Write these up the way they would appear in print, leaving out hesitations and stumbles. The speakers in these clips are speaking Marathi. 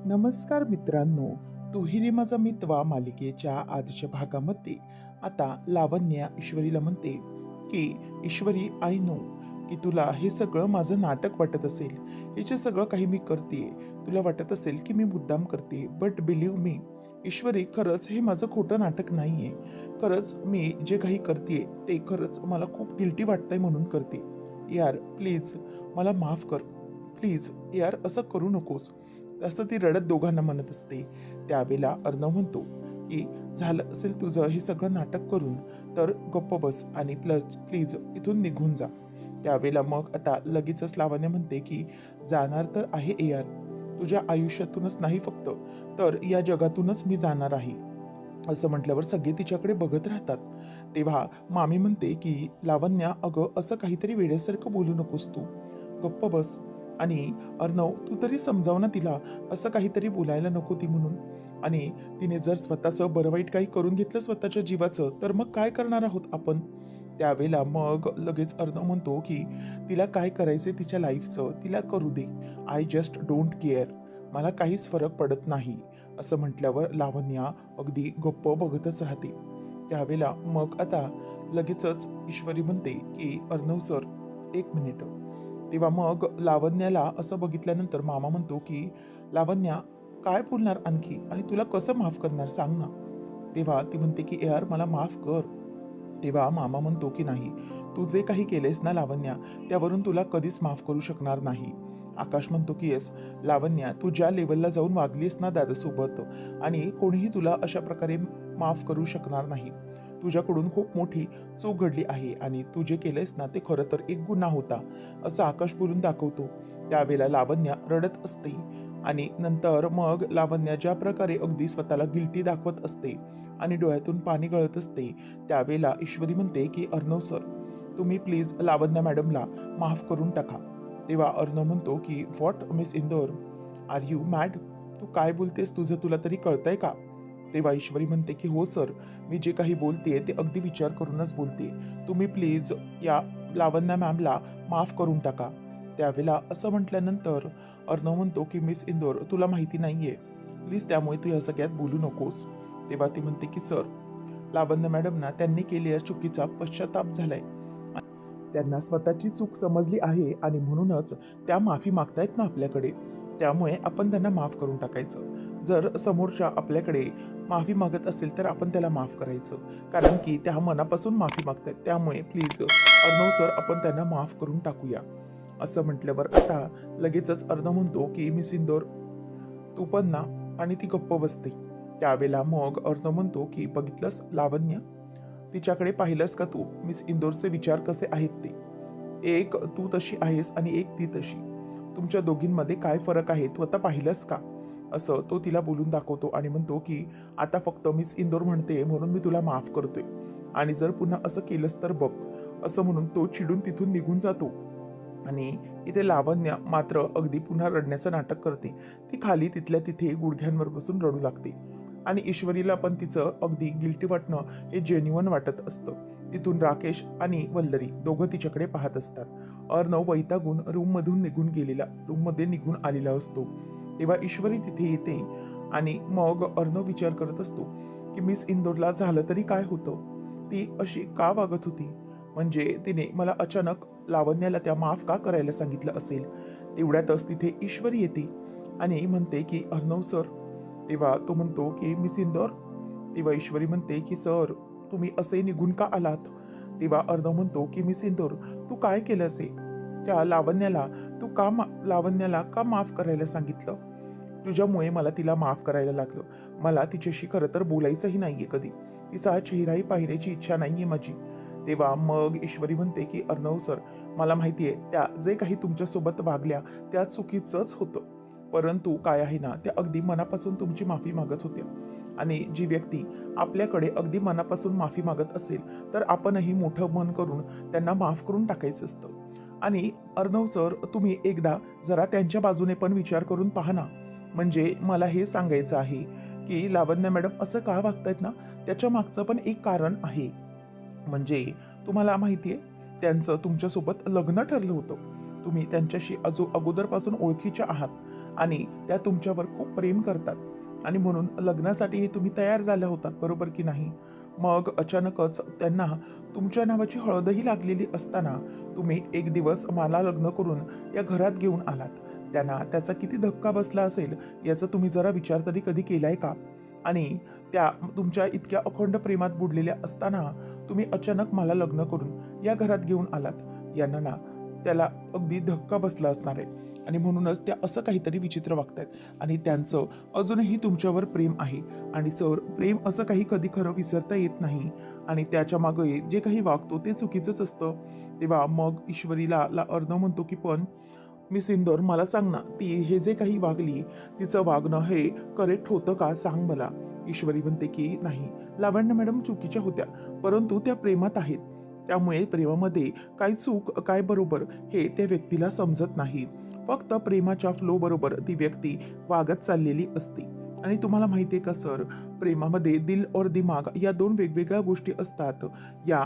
नमस्कार मित्रांनो, दुहेरी माझा मितवा मालिकेच्या आजच्या भागामध्ये आता लावण्या ईश्वरीला म्हणते की ईश्वरी, आय नो की तुला हे सगळं माझं नाटक वाटत असेल. हे जे सगळं काही मी करते तुला वाटत असेल की मी मुद्दाम करते, बट बिलीव्ह मी ईश्वरी, खरंच हे माझं खोटं नाटक नाहीये. खरंच मी जे काही करते ते खरंच मला खूप गिल्टी वाटतंय म्हणून करते. यार प्लीज मला माफ कर. प्लीज यार, असं करू नकोस. असं ती रडत दोघांना म्हणत असते. त्यावेळेला अर्णव म्हणतो की झालं असेल तुझं हे सगळं नाटक करून तर गप्प बस आणि प्लीज इथून निघून जा. त्यावेळेला मग आता लगेचच लावण्य म्हणते की जाणार तर आहे यार, तुझ्या आयुष्यातूनच नाही फक्त तर या जगातूनच मी जाणार आहे. असं म्हटल्यावर सगळे तिच्याकडे बघत राहतात. तेव्हा मामी म्हणते की लावण्या, अगं असं काहीतरी वेड्यासारखं बोलू नकोस तू, गप्प बस. आणि अर्णव, तू तरी समजाव ना तिला, असं काहीतरी बोलायला नको ती म्हणून. आणि तिने जर स्वतःचं बरं वाईट काही करून घेतलं स्वतःच्या जीवाचं तर मग काय करणार आहोत आपण. त्यावेळेला मग लगेच अर्णव म्हणतो की तिला काय करायचे तिच्या लाईफचं तिला करू दे, आय जस्ट डोंट केअर, मला काहीच फरक पडत नाही. असं म्हटल्यावर लावण्या अगदी गप्प बघतच राहते. त्यावेळेला मग आता लगेचच ईश्वरी म्हणते की अर्णव सर, एक मिनिट. तेव्हा मग लावण्याला असं बघितल्यानंतर मामा म्हणतो की लावण्या, काय बोलणार आणखी आणि तुला कसं माफ करणार सांग ना. तेव्हा ती म्हणते की यार मला माफ कर. तेव्हा मामा म्हणतो की नाही, तू जे काही केलेस ना लावण्या, त्यावरून तुला कधीच माफ करू शकणार नाही. आकाश म्हणतो की येस लावण्या, तू ज्या लेवलला जाऊन वागलीस ना दादासोबत, आणि कोणीही तुला अशा प्रकारे माफ करू शकणार नाही. तुझ्याकडून खूप मोठी चूक घडली आहे आणि तू जे केलंयस ना ते खरं तर एक गुन्हा होता, असं आकाश बोलून दाखवतो. त्यावेळेला लावण्या रडत असते आणि नंतर मग लावण्या ज्या प्रकारे अगदी स्वतःला गिल्टी दाखवत असते आणि डोळ्यातून पाणी गळत असते, त्यावेळेला ईश्वरी म्हणते की अर्णव सर, तुम्ही प्लीज लावण्या मॅडमला माफ करून टाका. तेव्हा अर्णव म्हणतो की what miss Indore, are you mad, तू काय बोलतेस, तुझं तुला तरी कळतंय का. तेव्हा ईश्वरी म्हणते की हो सर, मी जे काही बोलते ते अगदी विचार करूनच बोलते, तुम्ही प्लीज या लावण्या मॅमला माफ करून टाका. त्यावेळेला असं म्हटल्यानंतर अर्णव म्हणतो की मिस इंदोर, तुला माहिती नाहीये, प्लीज त्यामुळे तू या सगळ्यात बोलू नकोस. तेव्हा ती म्हणते की सर, लावण्य मॅडमना त्यांनी केलेल्या चुकीचा पश्चाताप झालाय, त्यांना स्वतःची चूक समजली आहे आणि म्हणूनच त्या माफी मागतायत ना आपल्याकडे, त्यामुळे आपण त्यांना माफ करून टाकायचं. जर समोरच्या आपल्याकडे माफी मागत असेल तर आपण त्याला माफ करायचं, कारण की त्या मनापासून माफी मागतायत, त्यामुळे प्लीज अर्णव सर, आपण त्यांना माफ करून टाकूया. असं म्हटल्यावर आता लगेचच अर्णव म्हणतो की मिस इंदोर, तू पण ना, आणि ती गप्प बसते. त्यावेळेला मग अर्णव म्हणतो की बघितलंस लावण्य, तिच्याकडे पाहिलंस का तू, मिस इंदोरचे विचार कसे आहेत ते, एक तू तशी आहेस आणि एक ती तशी, तुमच्या दोघींमध्ये काय फरक आहे तू आता पाहिलंस का. असं तो तिला बोलून दाखवतो आणि म्हणतो की आता फक्त मिस इंदोर म्हणते म्हणून मी तुला माफ करतोय, आणि जर पुन्हा असं केलंस तर बघ. असं म्हणून तो चिडून तिथून निघून जातो. आणि इथे लावण्य मात्र अगदी पुन्हा रडण्याचं नाटक करते. ती खाली तिथल्या तिथे गुडघ्यांवर बसून रडू लागते आणि ईश्वरीला पण तिचं अगदी गिल्टी वाटणं हे जेन्युअन वाटत असतं. तिथून राकेश आणि वल्लरी दोघं तिच्याकडे पाहत असतात. अर्णव वैतागून रूममध्ये निघून आलेला असतो. तेव्हा ईश्वरी तिथे येते आणि मग अर्णव विचार करत असतो की मिस इंदोरला झालं तरी काय होतं, ती अशी का वागत होती, म्हणजे तिने मला अचानक लावण्याला त्या माफ का करायला सांगितलं असेल. तेवढ्यातच तिथे ईश्वरी येते आणि म्हणते की अर्णव सर. तेव्हा तो म्हणतो की मिस इंदोर. तेव्हा ईश्वरी म्हणते की सर, तुम्ही असे निघून का आलात. तेव्हा अर्णव म्हणतो की मिस इंदोर, तू काय केलं असे, त्या लावण्याला लावण्याला का माफ करायला सांगितलं. तुझ्यामुळे मला तिला माफ करायला लागलं. मला तिच्याशी खरं तर बोलायचंही नाहीये कधी, तिचा चेहराही पाहण्याची इच्छा नाहीये माझी. तेव्हा मग ईश्वरी म्हणते की अर्णव सर, मला माहितीये त्या जे काही तुमच्यासोबत वागल्या त्या चुकीचंच होतं, परंतु काय आहे ना, त्या अगदी मनापासून तुमची माफी मागत होत्या, आणि जी व्यक्ती आपल्याकडे अगदी मनापासून माफी मागत असेल तर आपणही मोठं मन करून त्यांना माफ करून टाकायचं असतं. आणि अर्णव सर, तुम्ही एकदा जरा त्यांच्या बाजूने पण विचार करून पहा ना. म्हणजे मला हे सांगायचं आहे की लावण्य मॅडम असं का वागतायत ना, त्याच्या मागचं पण एक कारण आहे. म्हणजे तुम्हाला माहितीये, त्यांचं तुमच्यासोबत लग्न ठरलं होतं, तुम्ही त्यांच्याशी अगोदरपासून ओळखीच्या आहात, आणि त्या तुमच्यावर खूप प्रेम करतात आणि म्हणून लग्नासाठी तुम्ही तयार झाल्या होतात, बरोबर की नाही? मग अचानकच त्यांना तुमच्या नावाची हळदही लागलेली असताना तुम्ही एक दिवस मला लग्न करून या घरात घेऊन आलात. त्यांना त्याचा किती धक्का बसला असेल याचा तुम्ही जरा विचार तरी कधी केलाय का? आणि त्या तुमच्या इतक्या अखंड प्रेमात बुडलेल्या असताना तुम्ही अचानक मला लग्न करून या घरात घेऊन आलात. यांना ना त्याला अगदी धक्का बसला असणार आहे आणि म्हणूनच त्या असं काहीतरी विचित्र वागतायत आणि त्यांचं अजूनही तुमच्यावर प्रेम आहे. आणि सर, प्रेम असं काही कधी खरं विसरता येत नाही आणि त्याच्या मागे जे काही वागतो ते चुकीचंच असतं. तेव्हा मग ईश्वरीला अर्णव म्हणतो की पण मिस इंदौर, मला सांग ना, ती हे जे काही वागली तिचं वागणं हे करेक्ट होतं का, सांग मला. ईश्वरी म्हणते की नाही, लावण्य मॅडम चुकीच्या होत्या, परंतु त्या प्रेमात आहेत. त्यामुळे प्रेमामध्ये काय चूक काय बरोबर हे त्या व्यक्तीला समजत नाही. फक्त प्रेमाच्या फ्लो बरोबर ती व्यक्ती वागत चाललेली असते. आणि तुम्हाला माहितीये का सर, प्रेमामध्ये दिल और दिमाग या दोन वेगवेगळ्या गोष्टी असतात. या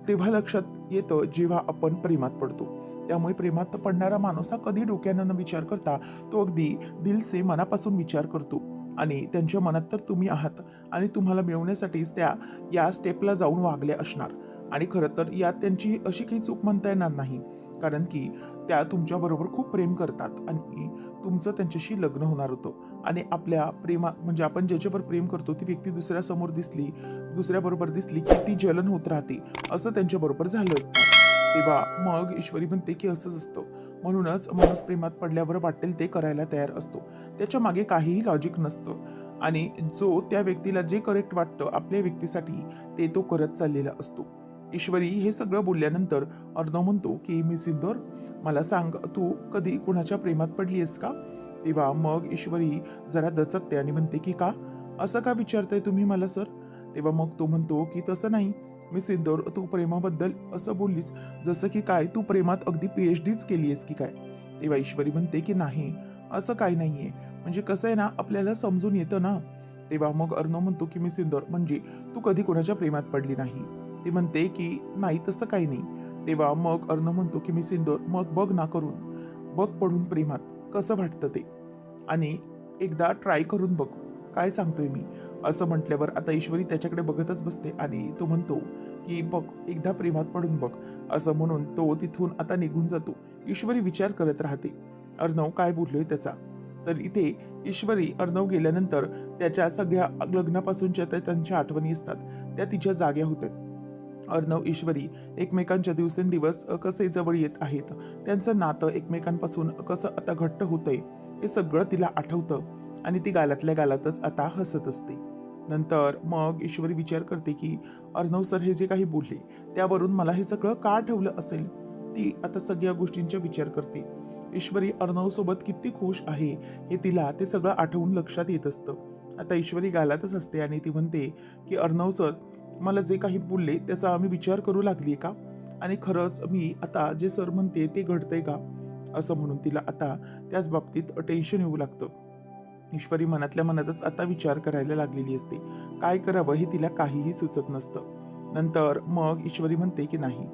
तेव्हा लक्षात येतं जेव्हा आपण प्रेमात पडतो. त्यामुळे प्रेमात पडणारा माणूस हा कधी डोक्यानं न विचार करता तो अगदी दिल से मनापासून विचार करतो. आणि त्यांच्या मनात तर तुम्ही आहात आणि तुम्हाला मिळवण्यासाठीच त्या या स्टेपला जाऊन वागल्या असणार. आणि खरं तर यात त्यांची अशी काही चूक म्हणता येणार नाही, कारण की त्या तुमच्याबरोबर खूप प्रेम करतात आणि तुमचं त्यांच्याशी लग्न होणार होतं. आणि आपल्या प्रेमा म्हणजे आपण ज्याच्यावर प्रेम करतो ती व्यक्ती दुसऱ्याबरोबर दिसली की ती जलन होत राहते, असं त्यांच्याबरोबर झालं असतं. तेव्हा मग ईश्वरी म्हणते की असंच असतं. म्हणूनच माणूस प्रेमात पडल्यावर वाटेल ते करायला तयार असतो. त्याच्या मागे काहीही लॉजिक नसतं आणि जो त्या व्यक्तीला जे करेक्ट वाटतं आपल्या व्यक्तीसाठी ते तो करत चाललेला असतो. ईश्वरी हे सगळं बोलल्यानंतर अर्णव म्हणतो की मिस इंदौर, मला सांग, तू कधी कुणाच्या प्रेमात पडली आहेस का? तेव्हा मग ईश्वरी जरा दचकते आणि म्हणते की का, असं का विचारताय तुम्ही मला सर? तेव्हा मग तो म्हणतो की तसं नाही मिस इंदौर, तू प्रेमाबद्दल असं बोललीस जसं की काय तू प्रेमात अगदी PhDच केली आहेस की काय? तेव्हा ईश्वरी म्हणते की नाही, असं काही नाहीये, म्हणजे कसं आहे ना, आपल्याला समजून येतं ना. तेव्हा मग अर्णव म्हणतो की मिस इंदौर, म्हणजे तू कधी कोणाच्या प्रेमात पडली नाही? ती म्हणते की नाही, तसं काही नाही. तेव्हा मग अर्णव म्हणतो की मिस इंदौर, मग बघ ना करून, बघ पडून प्रेमात कसं वाटतं ते, आणि एकदा ट्राय करून बघ, काय सांगतोय मी. असं म्हटल्यावर आता ईश्वरी त्याच्याकडे बघतच बसते आणि तो म्हणतो की बघ, एकदा प्रेमात पडून बघ. असं म्हणून तो तिथून आता निघून जातो. ईश्वरी विचार करत राहते अर्णव काय बोललोय त्याचा. तर इथे ईश्वरी अर्णव गेल्यानंतर त्याच्या सगळ्या लग्नापासूनच्या त्यांच्या आठवणी असतात त्या तिच्या जाग्या होतात. अर्णव ईश्वरी एकमेकांच्या दिवसेंदिवस कसे जवळ येत आहेत, त्यांचं नातं एकमेकांपासून कसं आता घट्ट होतंय, हे सगळं तिला आठवतं आणि ती गालातल्या गालातच आता हसत असते. नंतर मग ईश्वरी विचार करते की अर्णव सर हे जे काही बोलले त्यावरून मला हे सगळं का आठवलं असेल. ती आता सगळ्या गोष्टींचा विचार करते. ईश्वरी अर्णव सोबत किती खुश आहे हे तिला ते सगळं आठवून लक्षात येत असतं. आता ईश्वरी गालातच असते आणि ती म्हणते की अर्णव सर मला जे काही बोलले त्याचा आम्ही विचार करू लागली का, आणि खरंच मी आता जे सर म्हणते ते घडतंय का, असं म्हणून तिला आता त्याच बाबतीत टेन्शन येऊ लागतं. ईश्वरी मनातल्या मनातच आता विचार करायला लागलेली असते. काय करावं हे तिला काहीही सुचत नसतं. नंतर मग ईश्वरी म्हणते की नाही,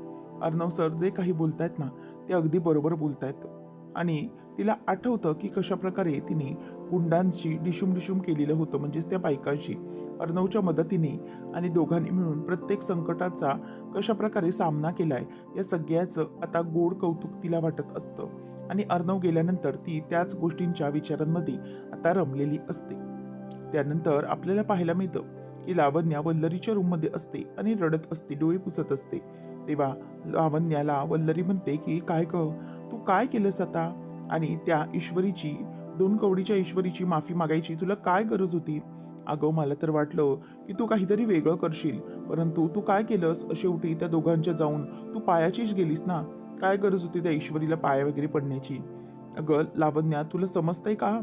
अर्णव सर जे काही बोलतायत ना ते अगदी बरोबर बोलतायत. आणि तिला आठवतं की कशा प्रकारे तिने गुंडांची डिशुम केलेलं होतं, म्हणजेच त्या बायकांशी अर्णवच्या मदतीने, आणि दोघांनी मिळून प्रत्येक संकटाचा कशा प्रकारे सामना केलाय या सगळ्याचं आता गोड कौतुक तिला वाटत असतं. आणि अर्णव गेल्यानंतर ती त्याच गोष्टींच्या विचारांमध्ये आता रमलेली असते. त्यानंतर आपल्याला पाहायला मिळतं की लावण्या वल्लरीच्या रूममध्ये असते आणि रडत असते, डोळे पुसत असते. तेव्हा लावण्याला वल्लरी म्हणते की काय ग, तू काय केलंस आता, आणि त्या ईश्वरीची, दोन कवडीच्या ईश्वरीची माफी मागायची तुला काय गरज होती? अगं, मला तर वाटलं की तू काहीतरी वेगळं करशील, परंतु तू काय केलंस, शेवटी त्या दोघांच्या जाऊन तू पायाचीच गेलीस ना. काय गरज होती त्या ईश्वरीला पाया वगैरे पडण्याची? अगं लावण्या, तुला समजतंय का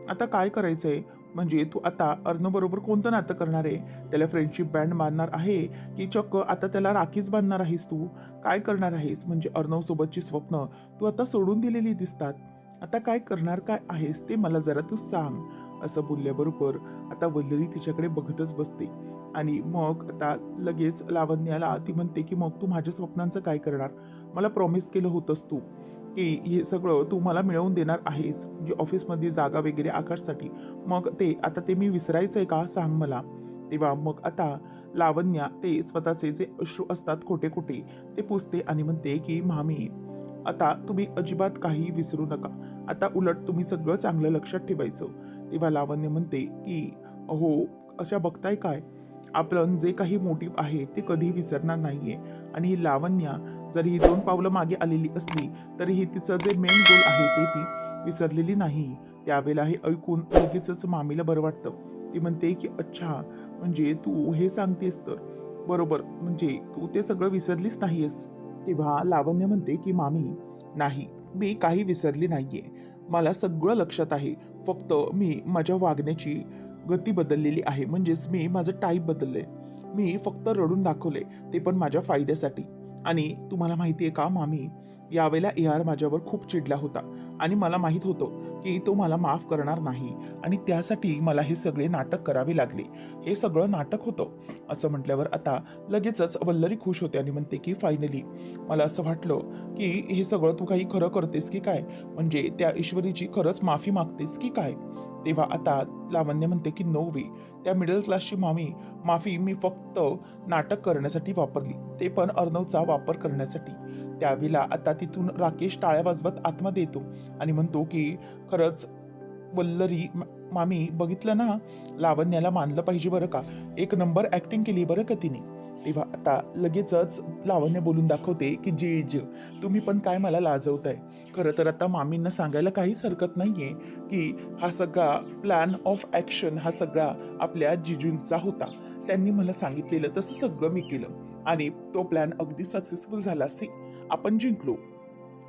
आता काय करायचंय? म्हणजे तू आता अर्णव बरोबर कोणतं नातं करणार आहे? त्याला फ्रेंडशिप बँड बांधणार आहे की चक्क आता त्याला राखीच बांधणार आहेस तू? काय करणार आहेस? म्हणजे अर्णव सोबतची स्वप्न तू आता सोडून दिलेली दिसतात. आता काय करणार काय आहेस ते मला जरा तू सांग. असं बोलल्याबरोबर आता वल्लरी तिच्याकडे बघतच बसते. आणि मग आता लगेच लावण्याला ती म्हणते की मग तू माझ्या स्वप्नांचं काय करणार? मला प्रॉमिस केलं होतंस तू की हे सगळं तू मला मिळवून देणार आहेस, म्हणजे ऑफिसमध्ये जागा वगैरे आकाशसाठी. मग ते आता ते मी विसरायचं आहे का, सांग मला. तेव्हा मग आता लावण्या ते स्वतःचे जे अश्रू असतात खोटे खोटे ते पुसते आणि म्हणते की मामी, आता तुम्ही अजिबात काही विसरू नका. आता उलट तुम्ही सगळं चांगलं लक्षात ठेवायचं. तेव्हा लावण्य म्हणते की अहो, अशा बघताय काय, आपलं जे काही मोटिव्ह आहे ते कधी विसरणार नाहीये. आणि ही लावण्या जरी ही 2 पावलं मागे आलेली असली तरीही तिचं जे मेन गोल आहे ते ती विसरलेली नाही. त्यावेळेला हे ऐकून लगेचच मामीला बरं वाटतं. ती म्हणते की अच्छा, म्हणजे तू हे सांगतेस तर बरोबर, म्हणजे तू ते सगळं विसरलीच नाहीयेस. तेव्हा लावण्य म्हणते की मामी, नाही, मी काही विसरली नाहीये. मला सगळं लक्षात आहे. फक्त मी माझ्या वागण्याची गती बदललेली आहे, म्हणजेच मी माझं टाईप बदललंय. मी फक्त रडून दाखवले, ते पण माझ्या फायद्यासाठी. आणि तुम्हाला माहिती आहे का मामी, यावेळेला AR माझ्यावर खूप चिडला होता आणि मला माहीत होतं की तो मला माफ करणार नाही आणि त्यासाठी मला हे सगळे नाटक करावे लागले. हे सगळं नाटक होतं. असं म्हटल्यावर आता लगेचच वल्लरी खुश होते आणि म्हणते की फायनली मला असं वाटलं की हे सगळं तू काही खरं करतेस की काय, म्हणजे त्या ईश्वरीची खरंच माफी मागतेस की काय. तेव्हा आता लावण्य म्हणते की नो वे, त्या मिडल क्लासची माफी मी फक्त नाटक करण्यासाठी वापरली, ते पण अर्णवचा वापर करण्यासाठी. त्यावेळेला आता तिथून राकेश टाळ्या वाजवत आतमध्ये येतो आणि म्हणतो की खरंच वल्लरी मामी, बघितलं ना, लावण्याला मानलं पाहिजे बरं का, एक नंबर ऍक्टिंग केली बरं का तिने. तेव्हा आता लगेचच लावण्य बोलून दाखवते की जीज, तुम्ही पण काय मला लाजवताय. खरं तर आता मामींना सांगायला काहीच हरकत नाहीये की हा सगळा प्लॅन ऑफ ऍक्शन हा सगळा आपल्या जिजूंचा होता. त्यांनी मला सांगितलेलं तसं सगळं मी केलं आणि तो प्लॅन अगदी सक्सेसफुल झाला. असे आपण जिंकलो,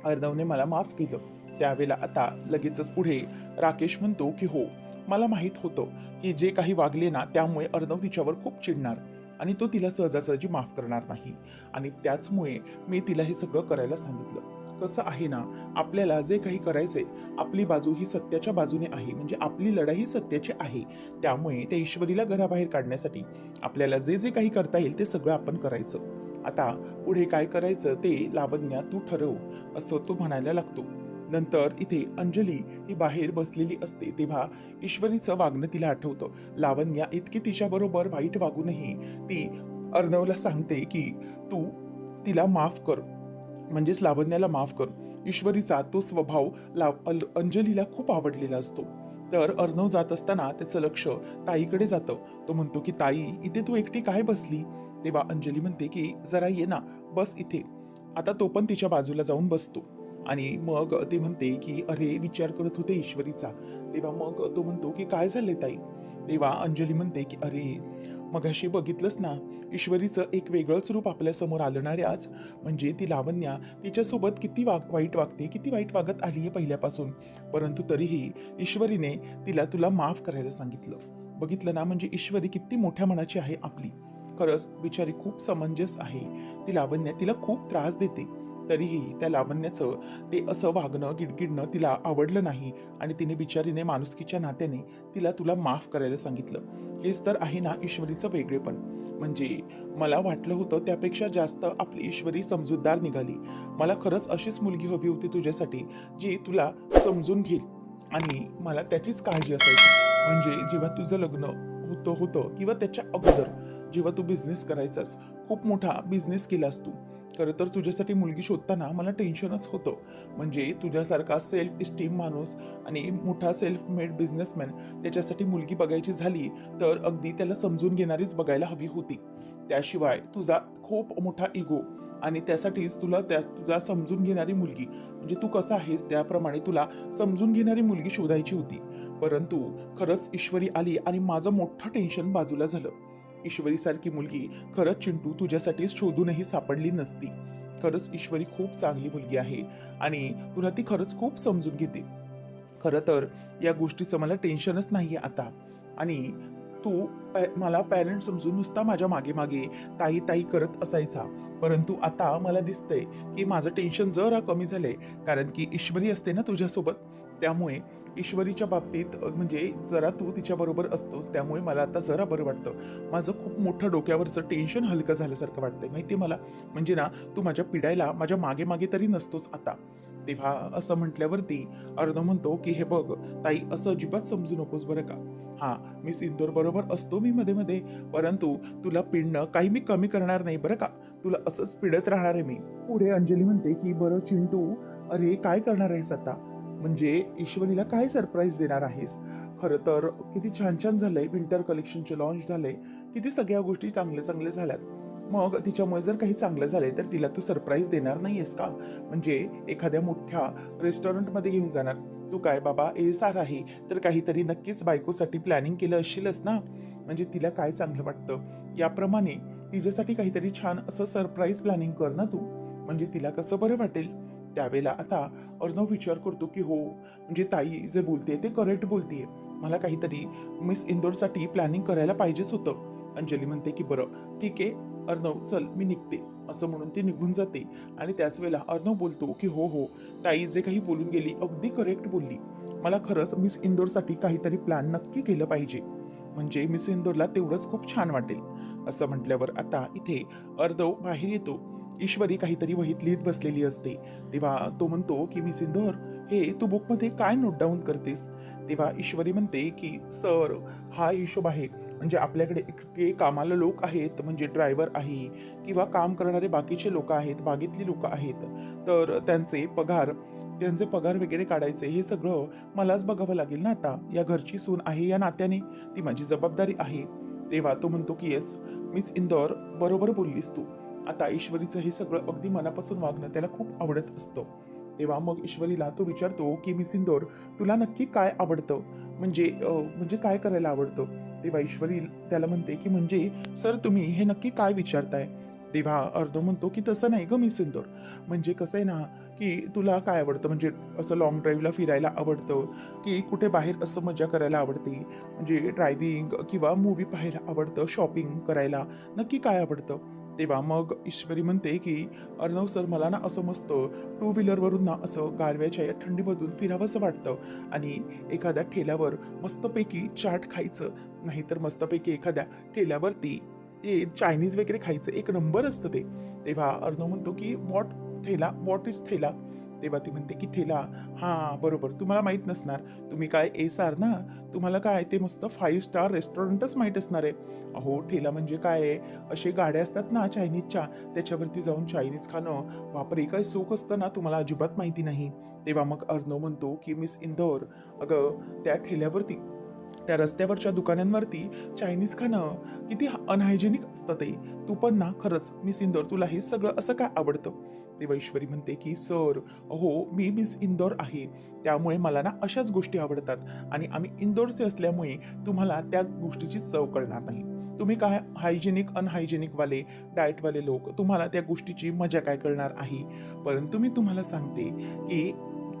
अर्णवने मला माफ केलं. त्यावेळेला आता लगेचच पुढे राकेश म्हणतो की हो, मला माहित होतं की जे काही वागले ना त्यामुळे अर्णव तिच्यावर खूप चिडणार आणि तो तिला सहजासहजी माफ करणार नाही. आणि त्याचमुळे मी तिला हे सगळं करायला सांगितलं. कसं आहे ना, आपल्याला जे काही करायचंय, आपली बाजू ही सत्याच्या बाजूने आहे, म्हणजे आपली लढाई ही सत्याची आहे. त्यामुळे त्या ईश्वरीला घराबाहेर काढण्यासाठी आपल्याला जे जे काही करता येईल ते सगळं आपण करायचं. आता पुढे काय करायचं ते लावण्या तू ठरव, असं तो म्हणायला लागतो. नंतर इथे अंजली ही बाहेर बसलेली असते तेव्हा ईश्वरीचं वागणं तिला आठवतं. लावण्या इतकी तिच्याबरोबर वाईट वागूनही ती अर्णवला सांगते की तू तिला माफ कर, म्हणजेच लावण्याला माफ कर. ईश्वरीचा तो स्वभाव अंजलीला खूप आवडलेला असतो. तर अर्णव जात असताना त्याचं लक्ष ताईकडे जातं. तो म्हणतो की ताई, इथे तू एकटी काय बसली. तेव्हा अंजली म्हणते की जरा ये ना, बस इथे. आता तो पण तिच्या बाजूला जाऊन बसतो आणि मग ती म्हणते की अरे, विचार करत होते ईश्वरीचा. तेव्हा मग तो म्हणतो की काय झालंय ताई. तेव्हा अंजली म्हणते की अरे, मगाशी बघितलंस ना, ईश्वरीचं एक वेगळंच रूप आपल्या समोर आलं ना रे आज. म्हणजे ती लावण्या तिच्यासोबत किती वाईट वागते, किती वाईट वागत आली आहे पहिल्यापासून, परंतु तरीही ईश्वरीने तिला तुला माफ करायला सांगितलं. बघितलं ना, म्हणजे ईश्वरी किती मोठ्या मनाची आहे आपली. खरंच बिचारी खूप समंजस आहे. ती लावण्या तिला खूप त्रास देते, तरीही त्या लावण्याचं ते असं वागणं गिडगिडणं तिला आवडलं नाही आणि तिने बिचारीने माणुसकीच्या नात्याने तिला तुला माफ करायला सांगितलं. हेच तर आहे ना ईश्वरीचं वेगळेपण. म्हणजे मला वाटलं होतं त्यापेक्षा जास्त आपली ईश्वरी समजूतदार निघाली. मला खरंच अशीच मुलगी हवी होती तुझ्यासाठी, जी तुला समजून घेईल आणि मला त्याचीच काळजी असायची. म्हणजे जेव्हा तुझं लग्न होतं किंवा त्याच्या अगोदर जेव्हा तू बिझनेस करायचास, खूप मोठा बिझनेस केलास तू. खरं तर तुझ्यासाठी मुलगी शोधताना मला टेन्शनच होतं. म्हणजे तुझ्यासारखा सेल्फ इस्टीम माणूस आणि मोठा सेल्फ मेड बिझनेसमॅन, त्याच्यासाठी मुलगी बघायची झाली तर अगदी त्याला समजून घेणारीच बघायला हवी होती. त्याशिवाय तुझा खूप मोठा इगो आणि त्यासाठीच तुला समजून घेणारी मुलगी, म्हणजे तू कसा आहेस त्याप्रमाणे तुला समजून घेणारी मुलगी शोधायची होती. परंतु खरंच ईश्वरी आली आणि माझं मोठं टेन्शन बाजूला झालं. ईश्वरीसारखी मुलगी खरंच चिंटू तुझ्यासाठी शोधूनही सापडली नसती. खरंच ईश्वरी खूप चांगली मुलगी आहे आणि तुला ती खरंच खूप समजून घेते. खरं तर या गोष्टीचं मला टेन्शनच नाहीये आता. आणि तू मला पॅरेंट समजून नुसता माझ्या मागे मागे ताई ताई करत असायचा, परंतु आता मला दिसतंय की माझं टेन्शन जरा कमी झालंय, कारण की ईश्वरी असते ना तुझ्यासोबत. त्यामुळे ईश्वरीच्या बाबतीत म्हणजे जरा तू तिच्याबरोबर असतोस, त्यामुळे मला आता जरा बरं वाटतं. माझं खूप मोठं डोक्यावरचं टेन्शन हलकं झाल्यासारखं वाटतंय माहिती मला. म्हणजे ना, तू माझ्या पिडायला माझ्या मागे मागे तरी नसतोस आता. तेव्हा असं म्हटल्यावरती अर्णव म्हणतो की हे बघ ताई, असं अजिबात समजू नकोस बरं का. हा, मी सिंदूर बरोबर असतो मी मध्ये मध्ये, परंतु तुला पिडणं काही मी कमी करणार नाही बरं का. तुला असंच पिडत राहणार आहे मी. पुढे अंजली म्हणते की बरं चिंटू, अरे काय करणार आहेस आता? म्हणजे ईश्वरीला काय सरप्राईज देणार आहेस? खरं तर किती छान छान झालंय, विंटर कलेक्शनचे लॉन्च झालंय, किती सगळ्या गोष्टी चांगल्या चांगल्या झाल्यात. मग तिच्यामुळे जर काही चांगलं झालंय तर तिला तू सरप्राईज देणार नाहीयेस का? म्हणजे एखाद्या मोठ्या रेस्टॉरंटमध्ये घेऊन जाणार. तू काय बाबा एसार आहे, तर काहीतरी नक्कीच बायकोसाठी प्लॅनिंग केलं असशीलच ना. म्हणजे तिला काय चांगलं वाटतं याप्रमाणे तिच्यासाठी काहीतरी छान असं सरप्राईज प्लॅनिंग कर ना तू. म्हणजे तिला कसं बरं वाटेल. त्यावेळेला आता अर्णव विचार करतो की हो, म्हणजे ताई जे बोलते ते करेक्ट बोलतीये. मला काहीतरी मिस इंदोरसाठी प्लॅनिंग करायला पाहिजेच होतं. अंजली म्हणते की बरं ठीक आहे अर्णव, चल मी निघते. असं म्हणून ती निघून जाते. आणि त्याच वेळेला अर्णव बोलतो की हो हो, ताई जे काही बोलून गेली अगदी करेक्ट बोलली. मला खरंच मिस इंदोरसाठी काहीतरी प्लॅन नक्की केलं पाहिजे. म्हणजे मिस इंदोरला तेवढंच खूप छान वाटेल. असं म्हटल्यावर आता इथे अर्णव बाहेर येतो. ईश्वरी काहीतरी वहीत लिहित बसलेली असते. तेव्हा तो म्हणतो की मिस इंदोर, हे तू बुकमध्ये काय नोट डाऊन करतेस? तेव्हा ईश्वरी म्हणते की सर, हा हिशोब आहे. म्हणजे आपल्याकडे इतके कामाला लोक आहेत, म्हणजे ड्रायव्हर आहे किंवा काम करणारे बाकीचे लोक आहेत, बागेतली लोक आहेत, तर त्यांचे पगार वगैरे काढायचे हे सगळं मलाच बघावं लागेल ना आता. या घरची सून आहे या नात्याने, ती माझी जबाबदारी आहे. तेव्हा तो म्हणतो की येस मिस इंदौर, बरोबर बोललीस तू. आता ईश्वरीचं हे सगळं अगदी मनापासून वागणं त्याला खूप आवडत असतं. तेव्हा मग ईश्वरीला तो विचारतो की मिस इंदौर, तुला नक्की काय आवडतं? म्हणजे काय करायला आवडतं? तेव्हा ईश्वरी त्याला म्हणते की म्हणजे सर तुम्ही हे नक्की काय विचारताय? तेव्हा अर्णव म्हणतो की तसं नाही ग मिस इंदौर, म्हणजे कसं आहे ना, की तुला काय आवडतं? म्हणजे असं लॉंग ड्राईव्हला फिरायला आवडतं की कुठे बाहेर असं मजा करायला आवडते? म्हणजे ड्रायव्हिंग किंवा मूव्ही पाहायला आवडतं, शॉपिंग करायला, नक्की काय आवडतं? तेव्हा मग ईश्वरी म्हणते की अर्णव सर, मला ना असं मस्त टू व्हीलरवरून ना असं गारव्याच्या या थंडीमधून फिरावंसं वाटतं आणि एखाद्या ठेल्यावर मस्तपैकी चाट खायचं, नाहीतर मस्तपैकी एखाद्या ठेल्यावरती ते चायनीज वगैरे खायचं, एक नंबर असतं ते. तेव्हा अर्णव म्हणतो की व्हॉट इज ठेला? तेव्हा ती म्हणते की ठेला, हां बरोबर, तुम्हाला माहीत नसणार, तुम्ही काय एसार ना, तुम्हाला काय ते मस्त 5 स्टार रेस्टॉरंटच माहीत असणार आहे. अहो ठेला म्हणजे काय आहे, असे गाड्या असतात ना चायनीजच्या, त्याच्यावरती जाऊन चायनीज खाणं, बापरे काय सुख असतं ना, तुम्हाला अजिबात माहिती नाही. तेव्हा मग अर्णव म्हणतो की मिस इंदौर, अगं त्या ठेल्यावरती, त्या रस्त्यावरच्या दुकानांवरती चायनीज खाणं किती अनहायजेनिक असतं ते. तू पण ना खरंच मिस इंदौर, तुला हे सगळं असं काय आवडतं? तेव्हा ईश्वरी म्हणते की सर, अहो मी मिस इंदौर आहे, त्यामुळे मला ना अशाच गोष्टी आवडतात आणि आम्ही इंदौरचे असल्यामुळे तुम्हाला त्या गोष्टीची चव कळणार नाही. तुम्ही काय हायजेनिक अनहायजेनिक वाले डाएटवाले लोक, तुम्हाला त्या गोष्टीची मजा काय कळणार आहे. परंतु मी तुम्हाला सांगते की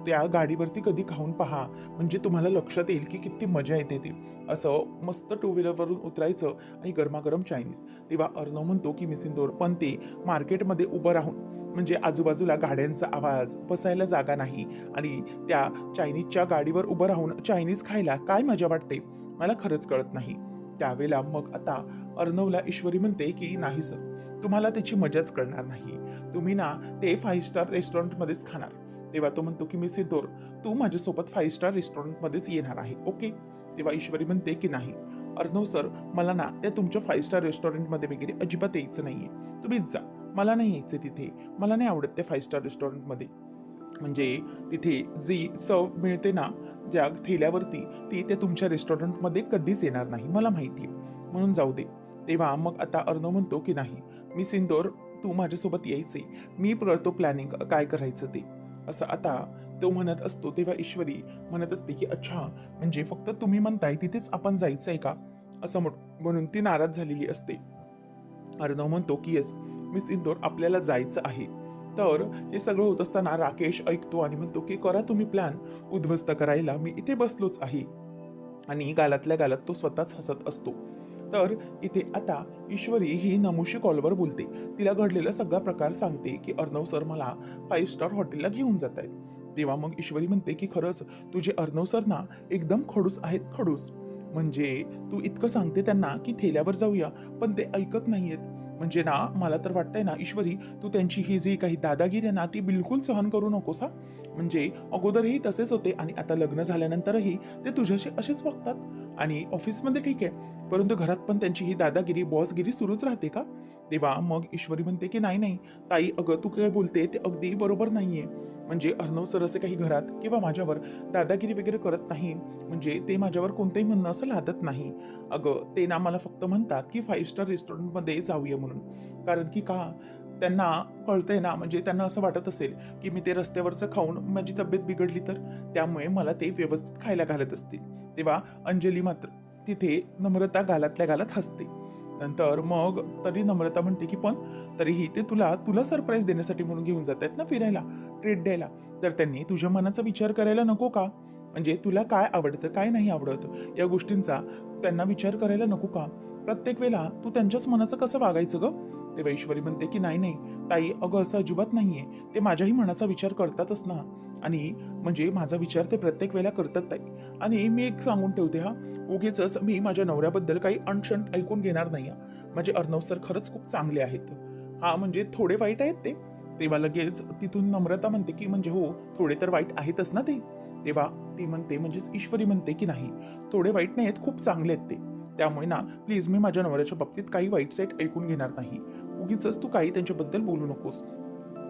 त्या गाडीवरती कधी खाऊन पहा, म्हणजे तुम्हाला लक्षात येईल की किती मजा येते ते. असं मस्त टू व्हीलरवरून उतरायचं आणि गरमागरम चायनीज. तेव्हा अर्णव म्हणतो की मिस इंदौर, पण ते मार्केटमध्ये उभं राहून, म्हणजे आजूबाजूला गाड्यांचा आवाज, बसायला जागा नाही आणि त्या चायनीजच्या गाडीवर उभं राहून चायनीज खायला काय मजा वाटते, मला खरंच कळत नाही. त्यावेळेला मग आता अर्णवला ईश्वरी म्हणते की नाही सर, तुम्हाला त्याची मजाच कळणार नाही. तुम्ही ना ते 5 स्टार रेस्टॉरंटमध्येच खाणार. तेव्हा तो म्हणतो की मिस इंदौर, तू माझ्यासोबत 5 स्टार रेस्टॉरंटमध्येच येणार आहे, ओके? तेव्हा ईश्वरी म्हणते की नाही अर्णव सर, मला ना त्या तुमच्या 5 स्टार रेस्टॉरंटमध्ये वगैरे अजिबात यायचं नाहीये. तुम्हीच जा, मला नाही यायचं तिथे. मला नाही आवडत त्या 5 स्टार रेस्टॉरंटमध्ये. म्हणजे तिथे जी चव मिळते ना ज्या ठेल्यावरती, ती त्या तुमच्या रेस्टॉरंटमध्ये कधीच येणार नाही, मला माहिती आहे. म्हणून जाऊ दे. तेव्हा मग आता अर्णव म्हणतो की नाही मिस इंदौर, तू माझ्यासोबत यायचे, मी करतो प्लॅनिंग काय करायचं ते. असं आता तो म्हणत असतो. तेव्हा ईश्वरी म्हणत असते की अच्छा, म्हणजे फक्त तुम्ही म्हणताय तिथेच आपण जायचंय का? असं म्हणून ती नाराज झालेली असते. अर्णव म्हणतो की येस मिस इंदौर, आपल्याला जायचं आहे. तर हे सगळं होत असताना राकेश ऐकतो आणि म्हणतो की करा तुम्ही प्लॅन, उद्ध्वस्त करायला मी इथे बसलोच आहे. आणि गालातल्या गालात तो स्वतःच हसत असतो. तर इथे आता ईश्वरी ही नमूशी कॉलवर बोलते. तिला घडलेला सगळा प्रकार सांगते की अर्णव सर मला 5 स्टार हॉटेलला घेऊन जात आहेत. तेव्हा मग ईश्वरी म्हणते की खरंच तुझे अर्णव सर ना एकदम खडूस आहेत, खडूस. म्हणजे तू इतकं सांगते त्यांना की ठेल्यावर जाऊया, पण ते ऐकत नाहीयेत. म्हणजे ना मला तर वाटतंय ना ईश्वरी, तू त्यांची ही जी काही दादागिरी आहे ना ती बिलकुल सहन करू नकोस हा. म्हणजे अगोदरही तसेच होते आणि आता लग्न झाल्यानंतरही ते तुझ्याशी असेच वागतात आणि ऑफिसमध्ये ठीक आहे, परंतु घरात पण त्यांची ही दादागिरी, बॉसगिरी सुरूच राहते का? तेव्हा मग ईश्वरी म्हणते की नाही नाही ताई, अगं तू काय बोलते ते अगदी बरोबर नाहीये. म्हणजे अर्णव सर असे काही घरात किंवा माझ्यावर दादागिरी वगैरे करत नाही. म्हणजे ते माझ्यावर कोणतंही म्हणणं असं लादत नाही. अगं ते ना मला फक्त म्हणतात की 5 स्टार रेस्टॉरंटमध्ये जाऊया म्हणून. कारण की का, त्यांना कळतंय ना, म्हणजे त्यांना असं वाटत असेल की मी ते रस्त्यावरचं खाऊन माझी तब्येत बिघडली तर, त्यामुळे मला ते व्यवस्थित खायला घालत असतील. तेव्हा अंजली मात्र तिथे नम्रता गालातल्या गालात हसते. नंतर मग तरी नम्रता म्हणते की पण तरीही ते तुला तुला सरप्राईज देण्यासाठी म्हणून घेऊन जात आहेत ना फिरायला, ट्रीट द्यायला. तर त्यांनी तुझ्या मनाचा विचार करायला नको का? म्हणजे तुला काय आवडतं, काय नाही आवडत, या गोष्टींचा त्यांना विचार करायला नको का? प्रत्येक वेळेला तू त्यांच्याच मनाचं कसं वागायचं ग? तेव्हा ईश्वरी म्हणते की नाही नाही ताई, अगं असं अजिबात नाहीये. ते माझ्याही मनाचा विचार करतातच ना. आणि म्हणजे माझा विचार ते प्रत्येक वेळेला करतात ताई. आणि मी एक सांगून ठेवते हा, उगीचच मी माझ्या नवऱ्याबद्दल काही अनशंट ऐकून घेणार नाही हा. म्हणजे अर्णव सर खरंच खूप चांगले आहेत. हा म्हणजे थोडे वाईट आहेत ते. तेव्हा लगेच तिथून नम्रता म्हणते की म्हणजे हो, थोडे तर वाईट आहेतच ना ते. तेव्हा ती म्हणते, म्हणजेच ईश्वरी म्हणते की नाही, थोडे वाईट नाही आहेत, खूप चांगले आहेत ते. त्यामुळे ना प्लीज मी माझ्या नवऱ्याच्या बाबतीत काही वाईट साईट ऐकून घेणार नाही. उगीचच तू काही त्यांच्याबद्दल बोलू नकोस.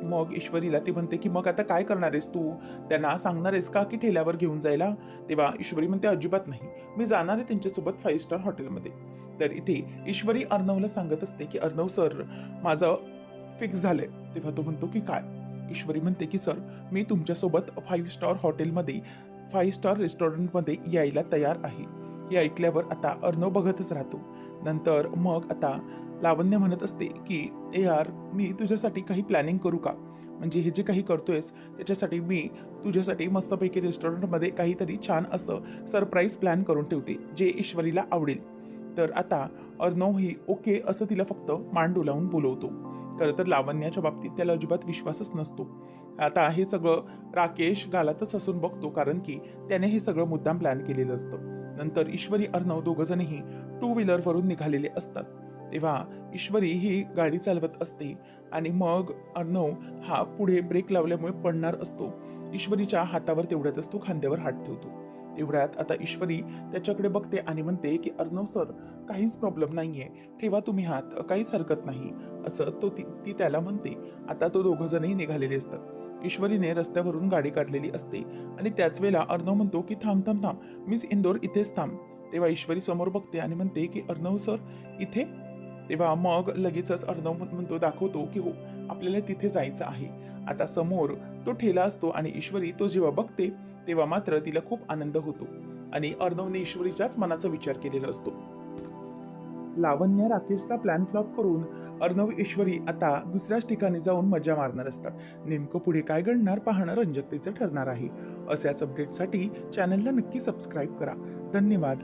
मग ईश्वरीला ती म्हणते की मग आता काय करणार आहेस तू? त्यांना सांगणार आहेस का की ठेल्यावर घेऊन जायला? तेव्हा ईश्वरी म्हणते अजिबात नाही. मी जाणार आहे त्यांच्यासोबत 5 स्टार हॉटेलमध्ये. तर इथे ईश्वरी अर्णवला सांगत असते की अर्णव सर, माझं फिक्स झालंय. तेव्हा तो म्हणतो की काय? ईश्वरी म्हणते की सर, मी तुमच्यासोबत 5 स्टार हॉटेलमध्ये, 5 स्टार रेस्टॉरंटमध्ये यायला तयार आहे. हे ऐकल्यावर आता अर्णव बघतच राहतो. नंतर मग आता लावण्य म्हणत असते की ए यार, मी तुझ्यासाठी काही प्लॅनिंग करू का? म्हणजे हे जे काही करतोयस त्याच्यासाठी मी तुझ्यासाठी मस्तपैकी रेस्टॉरंटमध्ये काहीतरी छान असं सरप्राईज प्लॅन करून ठेवते, जे ईश्वरीला आवडेल. तर आता अर्णव ही ओके असं तिला फक्त मान डोलावून बोलवतो. खरं तर लावण्याच्या बाबतीत त्याला अजिबात विश्वासच नसतो. आता हे सगळं राकेश गालातच हसून बघतो, कारण की त्याने हे सगळं मुद्दाम प्लॅन केलेलं असतं. नंतर ईश्वरी अर्णव दोघंजणही टू व्हीलरवरून निघालेले असतात. तेव्हा ईश्वरी ही गाडी चालवत असते आणि मग अर्णव हा पुढे ब्रेक लावल्यामुळे पडणार असतो. ईश्वरीच्या हातावर तेवढ्यातच तो खांद्यावर हात ठेवतो. तेवढ्यात आता ईश्वरी त्याच्याकडे बघते आणि म्हणते की अर्णव सर, काहीच प्रॉब्लेम नाहीये, ठेवा तुम्ही हात, काहीच हरकत नाही, असं ती त्याला म्हणते. आता तो दोघं जणही निघालेले असतात. ईश्वरीने रस्त्यावरून गाडी काढलेली असते आणि त्याच वेळेला अर्णव म्हणतो की थांब थांब थांब, मिस इंदोर इथेच थांब. तेव्हा ईश्वरी समोर बघते आणि म्हणते की अर्णव सर इथे? तेव्हा मग लगेचच अर्णव म्हणतो, दाखवतो की हो, आपल्याला तिथे जायचं आहे. आता समोर तो ठेला असतो आणि ईश्वरी तो जेव्हा बघते तेव्हा मात्र तिला खूप आनंद होतो आणि अर्णवने ईश्वरीच्याच मनाचा विचार केलेला असतो. लावण्य राकेशचा प्लॅन फ्लॉप करून अर्णव ईश्वरी आता दुसऱ्याच ठिकाणी जाऊन मजा मारणार असतात. नेमकं पुढे काय घडणार पाहणं रंजकतेचं ठरणार आहे. अशाच अपडेटसाठी चॅनलला नक्की सबस्क्राईब करा. धन्यवाद.